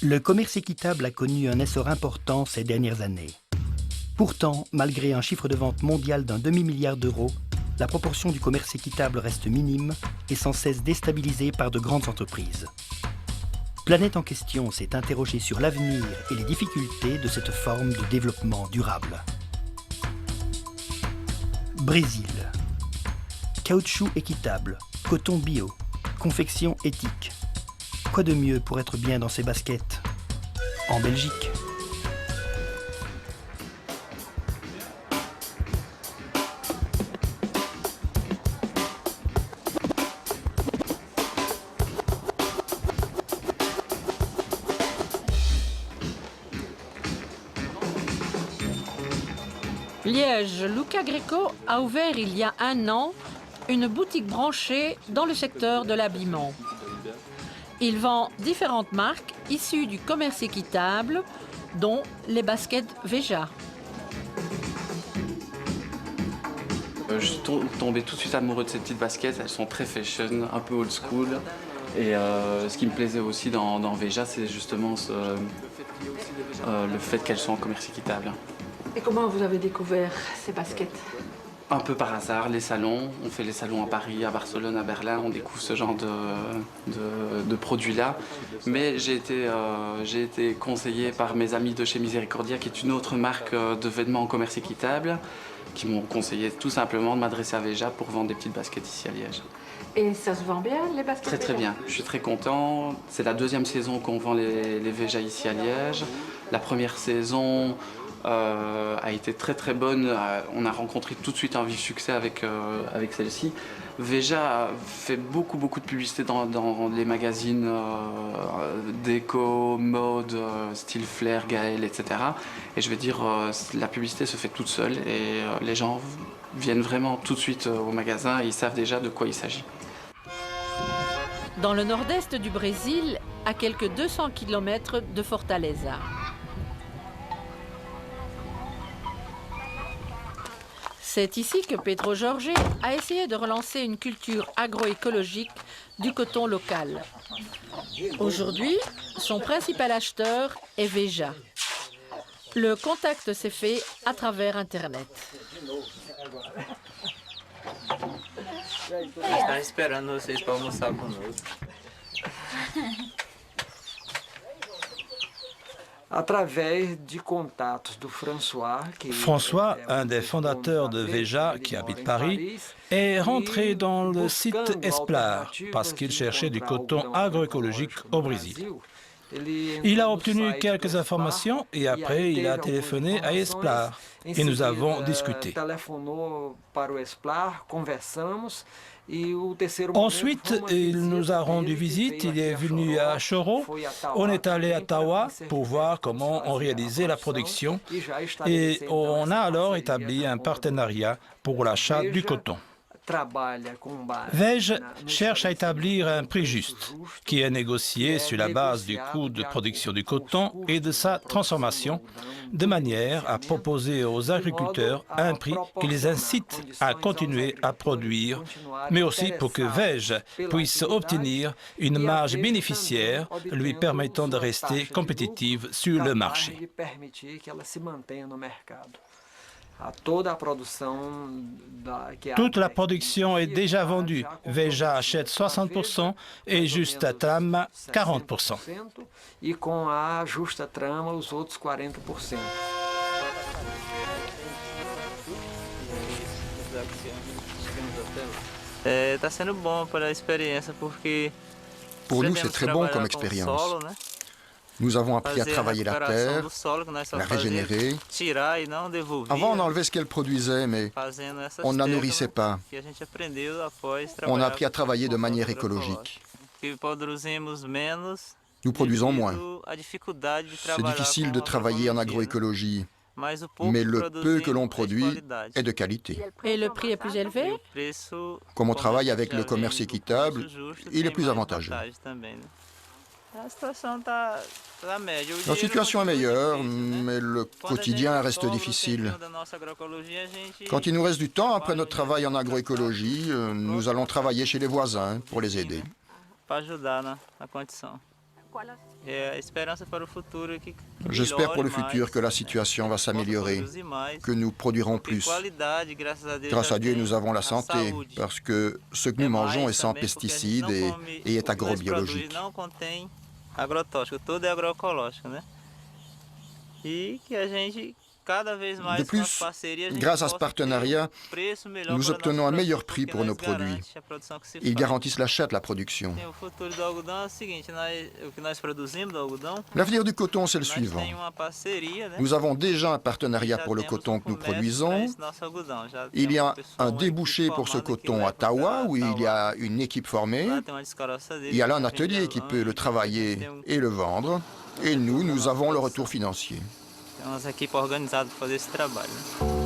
Le commerce équitable a connu un essor important ces dernières années. Pourtant, malgré un chiffre de vente mondial d'un demi-milliard d'euros, la proportion du commerce équitable reste minime et sans cesse déstabilisée par de grandes entreprises. Planète en question s'est interrogée sur l'avenir et les difficultés de cette forme de développement durable. Brésil. Caoutchouc équitable, coton bio, confection éthique. Quoi de mieux pour être bien dans ses baskets? En Belgique. Liège, Luca Greco a ouvert il y a 1 an une boutique branchée dans le secteur de l'habillement. Il vend différentes marques issues du commerce équitable, dont les baskets Veja. Je suis tombé tout de suite amoureux de ces petites baskets, elles sont très fashion, un peu old school. Et ce qui me plaisait aussi dans Veja, c'est justement le fait qu'elles soient en commerce équitable. Et comment vous avez découvert ces baskets? Un peu par hasard, les salons. On fait les salons à Paris, à Barcelone, à Berlin. On découvre ce genre de produits-là. Mais j'ai été conseillé par mes amis de chez Misericordia, qui est une autre marque de vêtements en commerce équitable, qui m'ont conseillé tout simplement de m'adresser à Veja pour vendre des petites baskets ici à Liège. Et ça se vend bien, les baskets? Très très bien, je suis très content. C'est la 2e saison qu'on vend les Veja ici à Liège. La première saison a été très très bonne. On a rencontré tout de suite un vif succès avec celle-ci. Veja fait beaucoup de publicité dans les magazines déco, mode, style Flair, Gaël, etc. Et je vais dire, la publicité se fait toute seule et les gens viennent vraiment tout de suite au magasin et ils savent déjà de quoi il s'agit. Dans le nord-est du Brésil, à quelques 200 km de Fortaleza. C'est ici que Pedro Jorge a essayé de relancer une culture agroécologique du coton local. Aujourd'hui, son principal acheteur est Veja. Le contact s'est fait à travers Internet. Estava esperando vocês para almoçar conosco. François, un des fondateurs de Veja, qui habite Paris, est rentré dans le site Esplar parce qu'il cherchait du coton agroécologique au Brésil. Il a obtenu quelques informations et après il a téléphoné à Esplar et nous avons discuté. Ensuite, il nous a rendu visite, il est venu à Choro, on est allé à Tawa pour voir comment on réalisait la production et on a alors établi un partenariat pour l'achat du coton. Veja cherche à établir un prix juste, qui est négocié sur la base du coût de production du coton et de sa transformation, de manière à proposer aux agriculteurs un prix qui les incite à continuer à produire, mais aussi pour que Veja puisse obtenir une marge bénéficiaire lui permettant de rester compétitive sur le marché. Toute la production est déjà vendue. Veja achète 60% et Justa Trama 40%. Está sendo bom pela experiência porque Pour nous, c'est très bon comme expérience. Nous avons appris à travailler la terre, la régénérer. Avant, on enlevait ce qu'elle produisait, mais on ne la nourrissait pas. On a appris à travailler de manière écologique. Nous produisons moins. C'est difficile de travailler en agroécologie, mais le peu que l'on produit est de qualité. Et le prix est plus élevé? Comme on travaille avec le commerce équitable, il est plus avantageux. La situation est meilleure, mais le quotidien reste difficile. Quand il nous reste du temps après notre travail en agroécologie, nous allons travailler chez les voisins pour les aider. J'espère pour le futur que la situation va s'améliorer, que nous produirons plus. Grâce à Dieu, nous avons la santé, parce que ce que nous mangeons est sans pesticides et est agrobiologique. De plus, grâce à ce partenariat, nous obtenons un meilleur prix pour nos produits. Ils garantissent l'achat de la production. L'avenir du coton, c'est le suivant. Nous avons déjà un partenariat pour le coton que nous produisons. Il y a un débouché pour ce coton à Tawa, où il y a une équipe formée. Il y a là un atelier qui peut le travailler et le vendre. Et nous avons le retour financier. Temos uma equipe organizada para fazer esse trabalho.